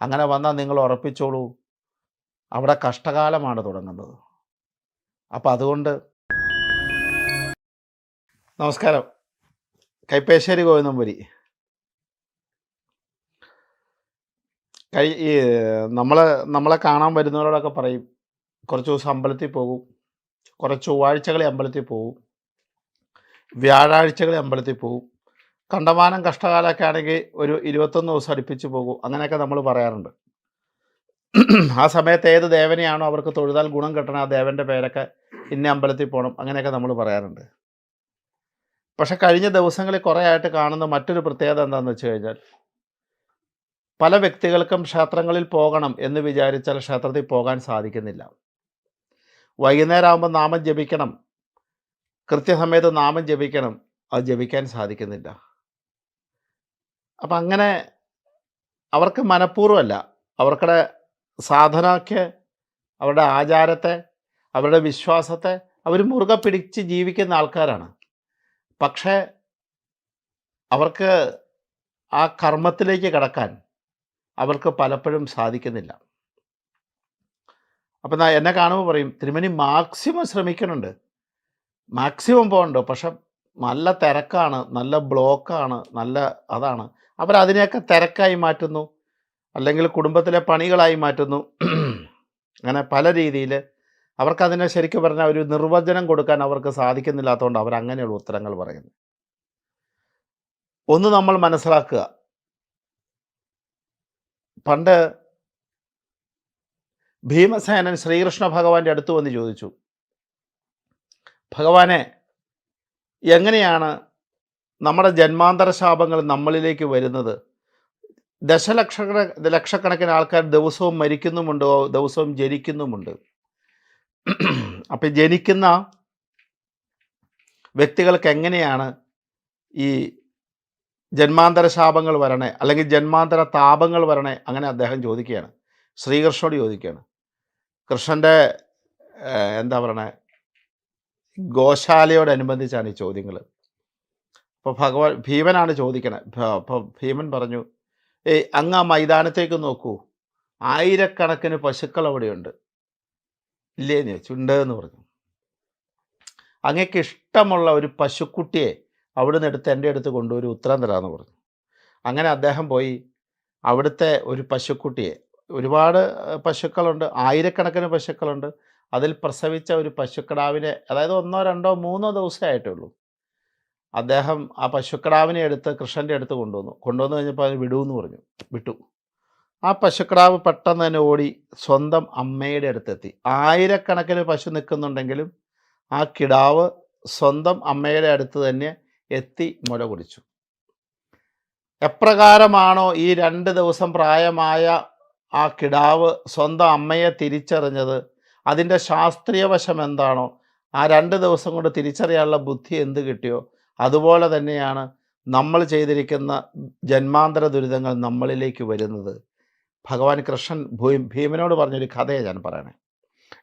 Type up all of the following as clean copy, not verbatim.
അങ്ങനെ വന്നാൽ നിങ്ങൾ ഉറപ്പിച്ചോളൂ, അവിടെ കഷ്ടകാലമാണ് തുടങ്ങുന്നത്. അപ്പം അതുകൊണ്ട് നമസ്കാരം. കൈപ്പേശ്ശേരി ഗോവിന്ദമ്പുരി. ഈ നമ്മളെ കാണാൻ വരുന്നവരോടൊക്കെ പറയും, കുറച്ച് ദിവസം അമ്പലത്തിൽ പോകും, കുറച്ച് ചൊവ്വാഴ്ചകളെ അമ്പലത്തിൽ പോകും, വ്യാഴാഴ്ചകളെ അമ്പലത്തിൽ പോകും, കണ്ടമാനം കഷ്ടകാലമൊക്കെ ആണെങ്കിൽ ഒരു 21 ദിവസം അടുപ്പിച്ച് പോകും. അങ്ങനെയൊക്കെ നമ്മൾ പറയാറുണ്ട്. ആ സമയത്ത് ഏത് ദേവനെയാണോ അവർക്ക് തൊഴുതാൽ ഗുണം കിട്ടണം, ആ ദേവൻ്റെ പേരൊക്കെ ഇന്ന അമ്പലത്തിൽ പോകണം, അങ്ങനെയൊക്കെ നമ്മൾ പറയാറുണ്ട്. പക്ഷെ കഴിഞ്ഞ ദിവസങ്ങളിൽ കുറേ ആയിട്ട് കാണുന്ന മറ്റൊരു പ്രത്യേകത എന്താണെന്ന് വെച്ച് കഴിഞ്ഞാൽ, പല വ്യക്തികൾക്കും ക്ഷേത്രങ്ങളിൽ പോകണം എന്ന് വിചാരിച്ചാൽ ക്ഷേത്രത്തിൽ പോകാൻ സാധിക്കുന്നില്ല. വൈകുന്നേരം ആകുമ്പോൾ നാമം ജപിക്കണം, കൃത്യസമയത്ത് നാമം ജപിക്കണം, അത് ജപിക്കാൻ സാധിക്കുന്നില്ല. അപ്പം അങ്ങനെ അവർക്ക് മനഃപൂർവ്വമല്ല, അവർക്കുടെ സാധനയ്ക്ക്, അവരുടെ ആചാരത്തെ, അവരുടെ വിശ്വാസത്തെ അവർ മുറുകെ പിടിച്ച് ജീവിക്കുന്ന ആൾക്കാരാണ്. പക്ഷേ അവർക്ക് ആ കർമ്മത്തിലേക്ക് കടക്കാൻ അവർക്ക് പലപ്പോഴും സാധിക്കുന്നില്ല. അപ്പം എന്നെ കാണുമ്പോൾ പറയും, തിരുമേനി മാക്സിമം ശ്രമിക്കുന്നുണ്ട്, മാക്സിമം പോകുന്നുണ്ട്, പക്ഷെ നല്ല തിരക്കാണ്, നല്ല ബ്ലോക്കാണ്, നല്ല അതാണ്. അവരതിനെയൊക്കെ തിരക്കായി മാറ്റുന്നു, അല്ലെങ്കിൽ കുടുംബത്തിലെ പണികളായി മാറ്റുന്നു. അങ്ങനെ പല രീതിയിൽ അവർക്കതിനെ ശരിക്കും പറഞ്ഞാൽ ഒരു നിർവചനം കൊടുക്കാൻ അവർക്ക് സാധിക്കുന്നില്ലാത്തതുകൊണ്ട് അവരങ്ങനെയുള്ള ഉത്തരങ്ങൾ പറയുന്നു. ഒന്ന് നമ്മൾ മനസ്സിലാക്കുക, പണ്ട് ഭീമസേനൻ ശ്രീകൃഷ്ണ ഭഗവാന്റെ അടുത്ത് വന്ന് ചോദിച്ചു, ഭഗവാനെ, എങ്ങനെയാണ് നമ്മുടെ ജന്മാന്തര ശാപങ്ങൾ നമ്മളിലേക്ക് വരുന്നത്? ലക്ഷക്കണക്കിന് ആൾക്കാർ ദിവസവും മരിക്കുന്നുമുണ്ട്, ദിവസവും ജനിക്കുന്നുമുണ്ട്. അപ്പം ജനിക്കുന്ന വ്യക്തികൾക്ക് എങ്ങനെയാണ് ഈ ജന്മാന്തര ശാപങ്ങൾ വരണേ, അല്ലെങ്കിൽ ജന്മാന്തര താപങ്ങൾ വരണേ? അങ്ങനെ അദ്ദേഹം ചോദിക്കുകയാണ്, ശ്രീകൃഷ്ണനോട് ചോദിക്കുകയാണ്. കൃഷ്ണൻ്റെ എന്താ പറയണേ, ഗോശാലയോടനുബന്ധിച്ചാണ് ഈ ചോദ്യങ്ങൾ. അപ്പോൾ ഭീമനാണ് ചോദിക്കണത്. അപ്പോൾ ഭീമൻ പറഞ്ഞു, അങ്ങ് ആ മൈതാനത്തേക്ക് നോക്കൂ, ആയിരക്കണക്കിന് പശുക്കൾ അവിടെയുണ്ട്, ഇല്ലേന്ന് ചോദിച്ചു. ഉണ്ട് എന്ന് പറഞ്ഞു. അങ്ങേക്ക് ഇഷ്ടമുള്ള ഒരു പശുക്കുട്ടിയെ അവിടുന്ന് എടുത്ത് എൻ്റെ അടുത്ത് കൊണ്ടുവരും, ഉത്തരം തരാമെന്ന് പറഞ്ഞു. അങ്ങനെ അദ്ദേഹം പോയി അവിടുത്തെ ഒരു പശുക്കുട്ടിയെ, ഒരുപാട് പശുക്കളുണ്ട്, ആയിരക്കണക്കിന് പശുക്കളുണ്ട്, അതിൽ പ്രസവിച്ച ഒരു പശുക്കിടാവിനെ, അതായത് 1, 2, 3 ദിവസമേ ആയിട്ടുള്ളൂ, അദ്ദേഹം ആ പശുക്കിടാവിനെ എടുത്ത് കൃഷ്ണൻ്റെ അടുത്ത് കൊണ്ടുവന്നു കഴിഞ്ഞപ്പോൾ അതിന് വിടുമെന്ന് പറഞ്ഞു. വിട്ടു. ആ പശുക്കിടാവ് പെട്ടെന്ന് തന്നെ ഓടി സ്വന്തം അമ്മയുടെ അടുത്തെത്തി. ആയിരക്കണക്കിന് പശു നിൽക്കുന്നുണ്ടെങ്കിലും ആ കിടാവ് സ്വന്തം അമ്മയുടെ അടുത്ത് തന്നെ എത്തി മുല കുടിച്ചു. എപ്രകാരമാണോ ഈ 2 ദിവസം പ്രായമായ ആ കിടാവ് സ്വന്തം അമ്മയെ തിരിച്ചറിഞ്ഞത്, അതിൻ്റെ ശാസ്ത്രീയ വശം എന്താണോ, ആ 2 ദിവസം കൊണ്ട് തിരിച്ചറിയാനുള്ള ബുദ്ധി എന്ത് കിട്ടിയോ, അതുപോലെ തന്നെയാണ് നമ്മൾ ചെയ്തിരിക്കുന്ന ജന്മാന്തര ദുരിതങ്ങൾ നമ്മളിലേക്ക് വരുന്നത്. ഭഗവാൻ കൃഷ്ണൻ ഭീമനോട് പറഞ്ഞൊരു കഥയെ ഞാൻ പറയണേ.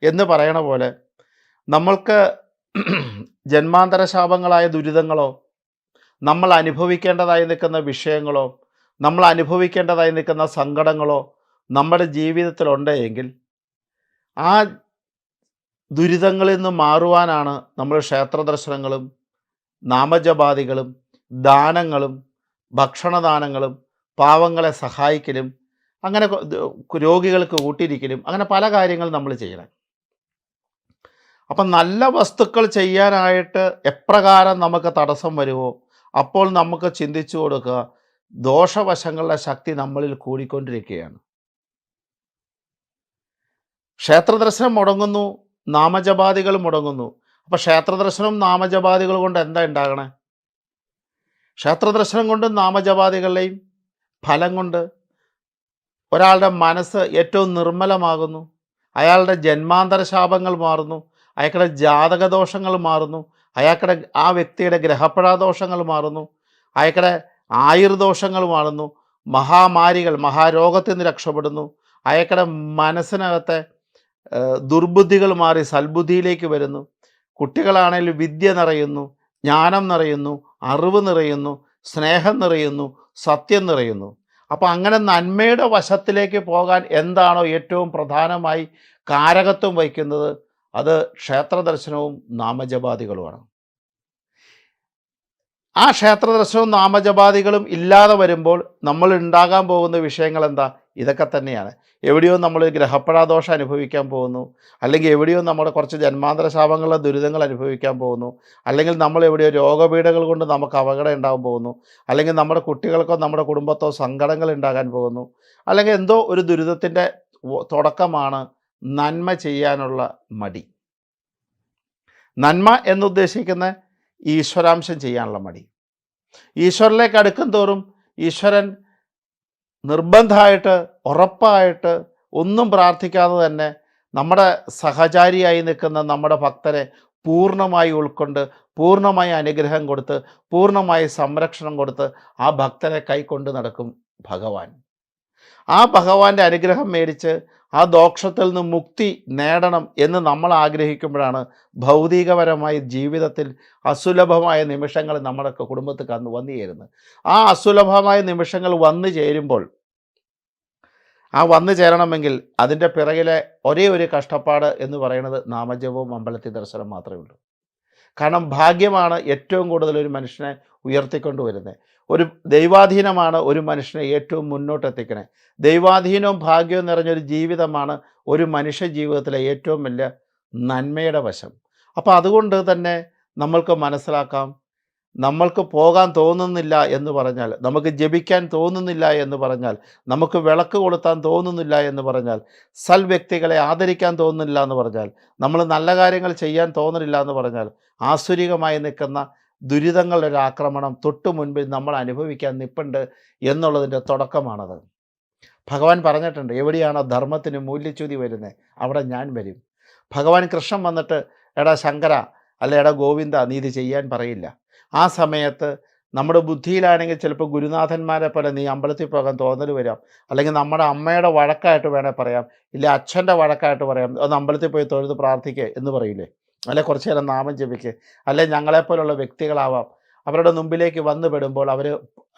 എന്ന് പറയണ പോലെ നമ്മൾക്ക് ജന്മാന്തര ശാപങ്ങളായ ദുരിതങ്ങളോ, നമ്മൾ അനുഭവിക്കേണ്ടതായി നിൽക്കുന്ന വിഷയങ്ങളോ, നമ്മൾ അനുഭവിക്കേണ്ടതായി നിൽക്കുന്ന സങ്കടങ്ങളോ നമ്മുടെ ജീവിതത്തിലുണ്ടെങ്കിൽ ആ ദുരിതങ്ങളിൽ നിന്ന് മാറുവാനാണ് നമ്മൾ ക്ഷേത്രദർശനങ്ങളും നാമജപാദികളും ദാനങ്ങളും ഭക്ഷണദാനങ്ങളും പാവങ്ങളെ സഹായിക്കലും അങ്ങനെ രോഗികൾക്ക് കൂട്ടിരിക്കലും അങ്ങനെ പല കാര്യങ്ങൾ നമ്മൾ ചെയ്യണം. അപ്പം നല്ല വസ്തുക്കൾ ചെയ്യാനായിട്ട് എപ്രകാരം നമുക്ക് തടസ്സം വരുമോ അപ്പോൾ നമുക്ക് ചിന്തിച്ചു കൊടുക്കുക, ദോഷവശങ്ങളുടെ ശക്തി നമ്മളിൽ കൂടിക്കൊണ്ടിരിക്കുകയാണ്. ക്ഷേത്രദർശനം മുടങ്ങുന്നു, നാമജപാദികൾ മുടങ്ങുന്നു. അപ്പം ക്ഷേത്രദർശനവും നാമജപാദികൾ കൊണ്ട് എന്താ ഉണ്ടാകണേ? ക്ഷേത്രദർശനം കൊണ്ടും നാമജപാദികളുടെയും ഫലം കൊണ്ട് ഒരാളുടെ മനസ്സ് ഏറ്റവും നിർമ്മലമാകുന്നു, അയാളുടെ ജന്മാന്തര ശാപങ്ങൾ മാറുന്നു, അയാളുടെ ജാതകദോഷങ്ങൾ മാറുന്നു, അയാളുടെ ആ വ്യക്തിയുടെ ഗ്രഹപ്പഴാദോഷങ്ങൾ മാറുന്നു, അയാളുടെ ആയുർദോഷങ്ങൾ മാറുന്നു, മഹാമാരികൾ മഹാരോഗത്തിൽ നിന്ന് രക്ഷപ്പെടുന്നു, അയാളുടെ മനസ്സിനകത്തെ ദുർബുദ്ധികൾ മാറി സൽബുദ്ധിയിലേക്ക് വരുന്നു. കുട്ടികളാണെങ്കിൽ വിദ്യ നിറയുന്നു, ജ്ഞാനം നിറയുന്നു, അറിവ് നിറയുന്നു, സ്നേഹം നിറയുന്നു, സത്യം നിറയുന്നു. അപ്പോൾ അങ്ങനെ നന്മയുടെ വശത്തിലേക്ക് പോകാൻ എന്താണോ ഏറ്റവും പ്രധാനമായി കാരകത്വം വഹിക്കുന്നത്, അത് ക്ഷേത്ര ദർശനവും നാമജപാദികളുമാണ്. ആ ക്ഷേത്ര ദർശനവും നാമജപാദികളും ഇല്ലാതെ വരുമ്പോൾ നമ്മൾ ഉണ്ടാകാൻ പോകുന്ന വിഷയങ്ങൾ എന്താ? ഇതൊക്കെ തന്നെയാണ്. എവിടെയോ നമ്മൾ ഗ്രഹപ്പഴാദോഷം അനുഭവിക്കാൻ പോകുന്നു, അല്ലെങ്കിൽ എവിടെയോ നമ്മുടെ കുറച്ച് ജന്മാന്തര ശാപങ്ങളുടെ ദുരിതങ്ങൾ അനുഭവിക്കാൻ പോകുന്നു, അല്ലെങ്കിൽ നമ്മൾ എവിടെയോ രോഗപീഠകൾ കൊണ്ട് നമുക്ക് അപകടം ഉണ്ടാകാൻ പോകുന്നു, അല്ലെങ്കിൽ നമ്മുടെ കുട്ടികൾക്കോ നമ്മുടെ കുടുംബത്തോ സങ്കടങ്ങൾ ഉണ്ടാകാൻ പോകുന്നു, അല്ലെങ്കിൽ എന്തോ ഒരു ദുരിതത്തിൻ്റെ തുടക്കമാണ് നന്മ ചെയ്യാനുള്ള മടി. നന്മ എന്നുദ്ദേശിക്കുന്ന ഈശ്വരാംശം ചെയ്യാനുള്ള മടി. ഈശ്വരനിലേക്ക് അടുക്കും തോറും ഈശ്വരൻ നിർബന്ധമായിട്ട് ഉറപ്പായിട്ട് ഒന്നും പ്രാർത്ഥിക്കാതെ തന്നെ നമ്മുടെ സഹചാരിയായി നിൽക്കുന്ന നമ്മുടെ ഭക്തരെ പൂർണ്ണമായി ഉൾക്കൊണ്ട്, പൂർണ്ണമായി അനുഗ്രഹം കൊടുത്ത്, പൂർണ്ണമായി സംരക്ഷണം കൊടുത്ത് ആ ഭക്തരെ കൈക്കൊണ്ട് നടക്കും ഭഗവാൻ. ആ ഭഗവാന്റെ അനുഗ്രഹം മേടിച്ച് ആ ദോഷത്തിൽ നിന്ന് മുക്തി നേടണം എന്ന് നമ്മൾ ആഗ്രഹിക്കുമ്പോഴാണ് ഭൗതികപരമായി ജീവിതത്തിൽ അസുലഭമായ നിമിഷങ്ങൾ നമ്മുടെ കുടുംബത്തിൽ വന്നു ചേരുന്നത്. ആ അസുലഭമായ നിമിഷങ്ങൾ വന്നു ചേരുമ്പോൾ, ആ വന്നു ചേരണമെങ്കിൽ അതിൻ്റെ പിറകിലെ ഒരേ ഒരു കഷ്ടപ്പാട് എന്ന് പറയുന്നത് നാമജപവും അമ്പലത്തിൽ ദർശനം മാത്രമേ ഉള്ളൂ. കാരണം ഭാഗ്യമാണ് ഏറ്റവും കൂടുതൽ ഒരു മനുഷ്യനെ ഉയർത്തിക്കൊണ്ടുവരുന്നത്. ഒരു ദൈവാധീനമാണ് ഒരു മനുഷ്യനെ ഏറ്റവും മുന്നോട്ടെത്തിക്കണേ. ദൈവാധീനവും ഭാഗ്യവും നിറഞ്ഞൊരു ജീവിതമാണ് ഒരു മനുഷ്യ ജീവിതത്തിലെ ഏറ്റവും വലിയ നന്മയുടെ വശം. അപ്പോൾ അതുകൊണ്ട് തന്നെ നമ്മൾക്ക് മനസ്സിലാക്കാം, നമ്മൾക്ക് പോകാൻ തോന്നുന്നില്ല എന്ന് പറഞ്ഞാൽ, നമുക്ക് ജപിക്കാൻ തോന്നുന്നില്ല എന്ന് പറഞ്ഞാൽ, നമുക്ക് വിളക്ക് കൊളുത്താൻ തോന്നുന്നില്ല എന്ന് പറഞ്ഞാൽ, സൽ വ്യക്തികളെ ആദരിക്കാൻ തോന്നുന്നില്ല എന്ന് പറഞ്ഞാൽ, നമ്മൾ നല്ല കാര്യങ്ങൾ ചെയ്യാൻ തോന്നുന്നില്ല എന്ന് പറഞ്ഞാൽ, ആസുരികമായി നിൽക്കുന്ന ദുരിതങ്ങളുടെ ഒരു ആക്രമണം തൊട്ടു മുൻപിൽ നമ്മൾ അനുഭവിക്കാൻ നിൽപ്പുണ്ട് എന്നുള്ളതിൻ്റെ തുടക്കമാണത്. ഭഗവാൻ പറഞ്ഞിട്ടുണ്ട്, എവിടെയാണോ ധർമ്മത്തിന് മൂല്യച്യുതി വരുന്നത് അവിടെ ഞാൻ വരും. ഭഗവാൻ കൃഷ്ണൻ വന്നിട്ട് എടാ ശങ്കര അല്ല എടാ ഗോവിന്ദ നീ ഇത് ചെയ്യാൻ പറയില്ല. ആ സമയത്ത് നമ്മുടെ ബുദ്ധിയിലാണെങ്കിൽ ചിലപ്പോൾ ഗുരുനാഥന്മാരെ പോലെ നീ അമ്പലത്തിൽ പോകാൻ തോന്നൽ വരാം, അല്ലെങ്കിൽ നമ്മുടെ അമ്മയുടെ വഴക്കായിട്ട് വേണേൽ പറയാം, ഇല്ല അച്ഛൻ്റെ വഴക്കായിട്ട് പറയാം, ഒന്ന് അമ്പലത്തിൽ പോയി തൊഴുത് പ്രാർത്ഥിക്കുക എന്ന് പറയില്ലേ, അല്ലെ കുറച്ച് നേരം നാമം ജപിക്കുക, അല്ലെ ഞങ്ങളെപ്പോലുള്ള വ്യക്തികളാവാം. അവരുടെ മുമ്പിലേക്ക് വന്നു പെടുമ്പോൾ അവർ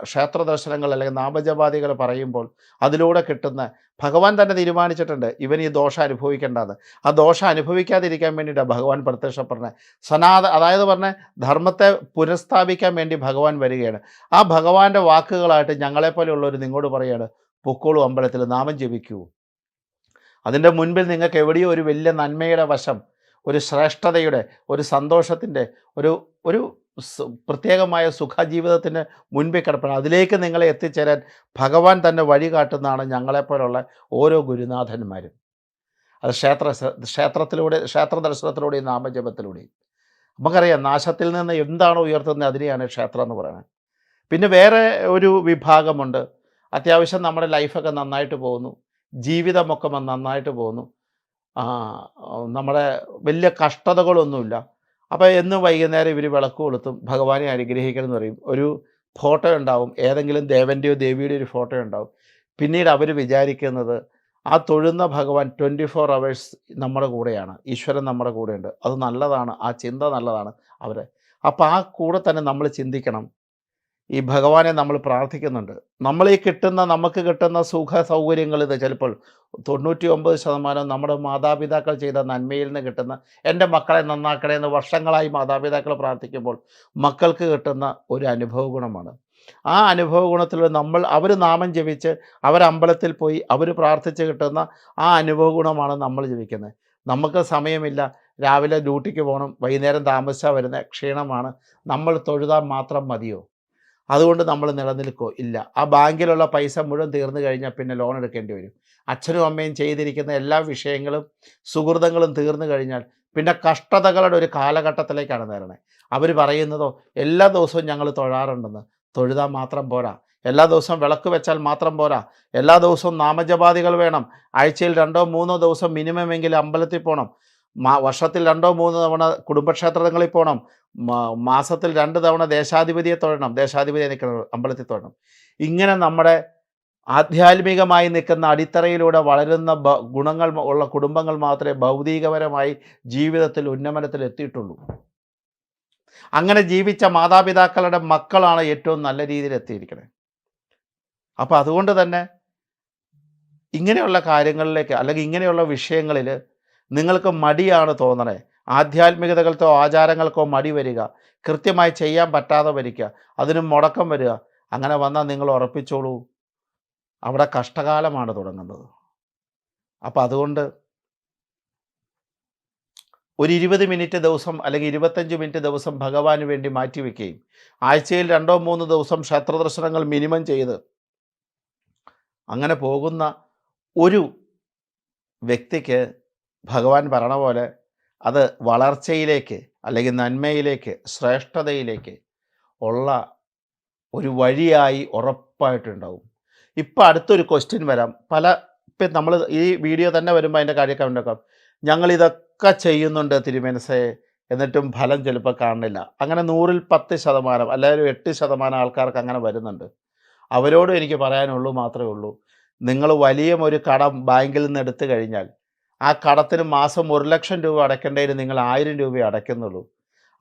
ക്ഷേത്ര ദർശനങ്ങൾ അല്ലെങ്കിൽ നാമജപാദികൾ പറയുമ്പോൾ അതിലൂടെ കിട്ടുന്ന, ഭഗവാൻ തന്നെ തീരുമാനിച്ചിട്ടുണ്ട് ഇവൻ ഈ ദോഷം അനുഭവിക്കേണ്ടത്. ആ ദോഷം അനുഭവിക്കാതിരിക്കാൻ വേണ്ടിയിട്ടാണ് ഭഗവാൻ പ്രത്യക്ഷപ്പെടുന്നത്. അതായത് പറഞ്ഞ ധർമ്മത്തെ പുനഃസ്ഥാപിക്കാൻ വേണ്ടി ഭഗവാൻ വരികയാണ്. ആ ഭഗവാന്റെ വാക്കുകളായിട്ട് ഞങ്ങളെപ്പോലെയുള്ളവർ നിങ്ങളോട് പറയുകയാണ്, പൊക്കോളൂ അമ്പലത്തിൽ നാമം ജപിക്കൂ. അതിൻ്റെ മുൻപിൽ നിങ്ങൾക്ക് എവിടെയോ ഒരു വലിയ നന്മയുടെ വശം, ഒരു ശ്രേഷ്ഠതയുടെ, ഒരു സന്തോഷത്തിൻ്റെ, ഒരു പ്രത്യേകമായ സുഖജീവിതത്തിന് മുൻപിൽ കിടപ്പണം. അതിലേക്ക് നിങ്ങളെ എത്തിച്ചേരാൻ ഭഗവാൻ തന്നെ വഴി കാട്ടുന്നതാണ് ഞങ്ങളെപ്പോലുള്ള ഓരോ ഗുരുനാഥന്മാരും. അത് ക്ഷേത്രത്തിലൂടെ, ക്ഷേത്ര ദർശനത്തിലൂടെയും നാമജപത്തിലൂടെയും. നമുക്കറിയാം നാശത്തിൽ നിന്ന് എന്താണോ ഉയർത്തുന്നത് അതിനെയാണ് ക്ഷേത്രം എന്ന് പറയുന്നത്. പിന്നെ വേറെ ഒരു വിഭാഗമുണ്ട്, അത്യാവശ്യം നമ്മുടെ ലൈഫൊക്കെ നന്നായിട്ട് പോകുന്നു, ജീവിതമൊക്കെ നന്നായിട്ട് പോകുന്നു, നമ്മുടെ വലിയ കഷ്ടതകളൊന്നുമില്ല. അപ്പോൾ എന്നും വൈകുന്നേരം ഇവർ വിളക്ക് കൊളുത്തും, ഭഗവാനെ അനുഗ്രഹിക്കണം എന്ന് പറയും. ഒരു ഫോട്ടോ ഉണ്ടാവും, ഏതെങ്കിലും ദേവൻ്റെയോ ദേവിയുടെയോ ഒരു ഫോട്ടോ ഉണ്ടാവും. പിന്നീട് അവർ വിചാരിക്കുന്നത് ആ തൊഴുന്ന ഭഗവാൻ 24 hours നമ്മുടെ കൂടെയാണ്, ഈശ്വരൻ നമ്മുടെ കൂടെയുണ്ട്. അത് നല്ലതാണ്, ആ ചിന്ത നല്ലതാണ് അവർ. അപ്പോൾ ആ കൂടെ തന്നെ നമ്മൾ ചിന്തിക്കണം, ഈ ഭഗവാനെ നമ്മൾ പ്രാർത്ഥിക്കുന്നുണ്ട്. നമുക്ക് കിട്ടുന്ന സുഖ സൗകര്യങ്ങൾ ഇത് ചിലപ്പോൾ 99% നമ്മുടെ മാതാപിതാക്കൾ ചെയ്ത നന്മയിൽ നിന്ന് കിട്ടുന്ന, എൻ്റെ മക്കളെ നന്നാക്കണേ എന്ന് വർഷങ്ങളായി മാതാപിതാക്കൾ പ്രാർത്ഥിക്കുമ്പോൾ മക്കൾക്ക് കിട്ടുന്ന ഒരു അനുഭവ ഗുണമാണ്. ആ അനുഭവ ഗുണത്തിൽ അവർ നാമം ജപിച്ച്, അവരമ്പലത്തിൽ പോയി അവർ പ്രാർത്ഥിച്ച് കിട്ടുന്ന ആ അനുഭവ ഗുണമാണ് നമ്മൾ ജപിക്കുന്നത്. നമുക്ക് സമയമില്ല, രാവിലെ ഡ്യൂട്ടിക്ക് പോകണം, വൈകുന്നേരം താമസിച്ചാൽ വരുന്ന ക്ഷീണമാണ്, നമ്മൾ തൊഴുതാൽ മാത്രം മതിയോ? അതുകൊണ്ട് നമ്മൾ നിലനിൽക്കോ? ഇല്ല. ആ ബാങ്കിലുള്ള പൈസ മുഴുവൻ തീർന്നു കഴിഞ്ഞാൽ പിന്നെ ലോൺ എടുക്കേണ്ടി വരും. അച്ഛനും അമ്മയും ചെയ്തിരിക്കുന്ന എല്ലാ വിഷയങ്ങളും സുഹൃതങ്ങളും തീർന്നു കഴിഞ്ഞാൽ പിന്നെ കഷ്ടതകളുടെ ഒരു കാലഘട്ടത്തിലേക്കാണ് നേരണേ. അവർ പറയുന്നതോ എല്ലാ ദിവസവും ഞങ്ങൾ തൊഴാറുണ്ടെന്ന്. തൊഴുതാൽ മാത്രം പോരാ, എല്ലാ ദിവസവും വിളക്ക് വെച്ചാൽ മാത്രം പോരാ, എല്ലാ ദിവസവും നാമജപാദികൾ വേണം. ആഴ്ചയിൽ 2-3 ദിവസം മിനിമമെങ്കിലും അമ്പലത്തിൽ പോകണം. വർഷത്തിൽ 2-3 തവണ കുടുംബക്ഷേത്രങ്ങളിൽ പോകണം. മാസത്തിൽ 2 തവണ ദേശാധിപതിയെ തൊഴണം, ദേശാധിപതിയെ നിൽക്കണം, അമ്പലത്തിൽ തൊഴണം. ഇങ്ങനെ നമ്മുടെ ആധ്യാത്മികമായി നിൽക്കുന്ന അടിത്തറയിലൂടെ വളരുന്ന ഗുണങ്ങൾ ഉള്ള കുടുംബങ്ങൾ മാത്രമേ ഭൗതികപരമായി ജീവിതത്തിൽ ഉന്നമനത്തിൽ എത്തിയിട്ടുള്ളൂ. അങ്ങനെ ജീവിച്ച മാതാപിതാക്കളുടെ മക്കളാണ് ഏറ്റവും നല്ല രീതിയിൽ എത്തിയിരിക്കുന്നത്. അപ്പോൾ അതുകൊണ്ട് തന്നെ ഇങ്ങനെയുള്ള കാര്യങ്ങളിലേക്ക് അല്ലെങ്കിൽ ഇങ്ങനെയുള്ള വിഷയങ്ങളിൽ നിങ്ങൾക്ക് മടിയാണ് തോന്നണേ, ആധ്യാത്മികതകൾക്കോ ആചാരങ്ങൾക്കോ മടി വരിക, കൃത്യമായി ചെയ്യാൻ പറ്റാതെ വരിക, അതിന് മുടക്കം വരിക, അങ്ങനെ വന്നാൽ നിങ്ങൾ ഉറപ്പിച്ചോളൂ, അവിടെ കഷ്ടകാലമാണ് തുടങ്ങുന്നത്. അപ്പോൾ അതുകൊണ്ട് ഒരു 20 മിനിറ്റ് ദിവസം അല്ലെങ്കിൽ 25 മിനിറ്റ് ദിവസം ഭഗവാന് വേണ്ടി മാറ്റിവെക്കുകയും ആഴ്ചയിൽ 2-3 ദിവസം ക്ഷേത്രദർശനങ്ങൾ മിനിമം ചെയ്ത് അങ്ങനെ പോകുന്ന ഒരു വ്യക്തിക്ക് ഭഗവാൻ പറയണ പോലെ അത് വളർച്ചയിലേക്ക് അല്ലെങ്കിൽ നന്മയിലേക്ക് ശ്രേഷ്ഠതയിലേക്ക് ഉള്ള ഒരു വഴിയായി ഉറപ്പായിട്ടുണ്ടാവും. ഇപ്പം അടുത്തൊരു ക്വസ്റ്റ്യൻ വരാം. ഇപ്പം നമ്മൾ ഈ വീഡിയോ തന്നെ വരുമ്പോൾ അതിൻ്റെ കാര്യമൊക്കെ ഉണ്ടാക്കാം, ഞങ്ങളിതൊക്കെ ചെയ്യുന്നുണ്ട് തിരുമനസേ, എന്നിട്ടും ഫലം ചിലപ്പോൾ കാണുന്നില്ല. അങ്ങനെ 100-ൽ 10% അല്ലെങ്കിൽ 8% ആൾക്കാർക്ക് അങ്ങനെ വരുന്നുണ്ട്. അവരോടും എനിക്ക് പറയാനുള്ളൂ മാത്രമേ ഉള്ളൂ, നിങ്ങൾ വലിയ ഒരു കടം ബാങ്കിൽ നിന്ന് എടുത്തു കഴിഞ്ഞാൽ ആ കടത്തിന് മാസം 1,00,000 രൂപ അടയ്ക്കേണ്ടതിന് നിങ്ങൾ 1000 രൂപയെ അടയ്ക്കുന്നുള്ളൂ.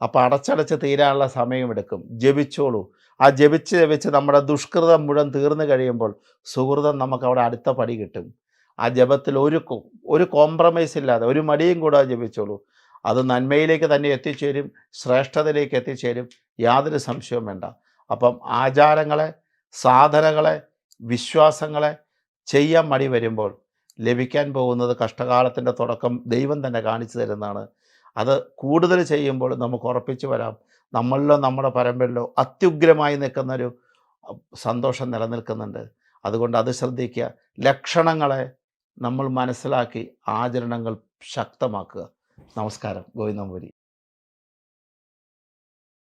അപ്പോൾ അടച്ചടച്ച് തീരാനുള്ള സമയമെടുക്കും. ജപിച്ചോളൂ. ആ ജപിച്ച് നമ്മുടെ ദുഷ്കൃതം മുഴുവൻ തീർന്നു കഴിയുമ്പോൾ സുഹൃതം നമുക്കവിടെ അടുത്ത പടി കിട്ടും. ആ ജപത്തിൽ ഒരു കോംപ്രമൈസ് ഇല്ലാതെ ഒരു മടിയും കൂടാതെ ജപിച്ചോളൂ. അത് നന്മയിലേക്ക് തന്നെ എത്തിച്ചേരും, ശ്രേഷ്ഠതയിലേക്ക് എത്തിച്ചേരും, യാതൊരു സംശയവും വേണ്ട. അപ്പം ആചാരങ്ങളെ, സാധനങ്ങളെ, വിശ്വാസങ്ങളെ ചെയ്യാൻ മടി വരുമ്പോൾ ലഭിക്കാൻ പോകുന്നത് കഷ്ടകാലത്തിൻ്റെ തുടക്കം ദൈവം തന്നെ കാണിച്ചു തരുന്നതാണ്. അത് കൂടുതൽ ചെയ്യുമ്പോൾ നമുക്ക് ഉറപ്പിച്ചു വരാം, നമ്മളിലോ നമ്മുടെ പരമ്പരയിലോ അത്യുഗ്രമായി നിൽക്കുന്നൊരു സന്തോഷം നിലനിൽക്കുന്നുണ്ട്. അതുകൊണ്ട് അത് ശ്രദ്ധിക്കുക. ലക്ഷണങ്ങളെ നമ്മൾ മനസ്സിലാക്കി ആചരണങ്ങൾ ശക്തമാക്കുക. നമസ്കാരം. ഗോവിന്ദൻ നമ്പൂതിരി.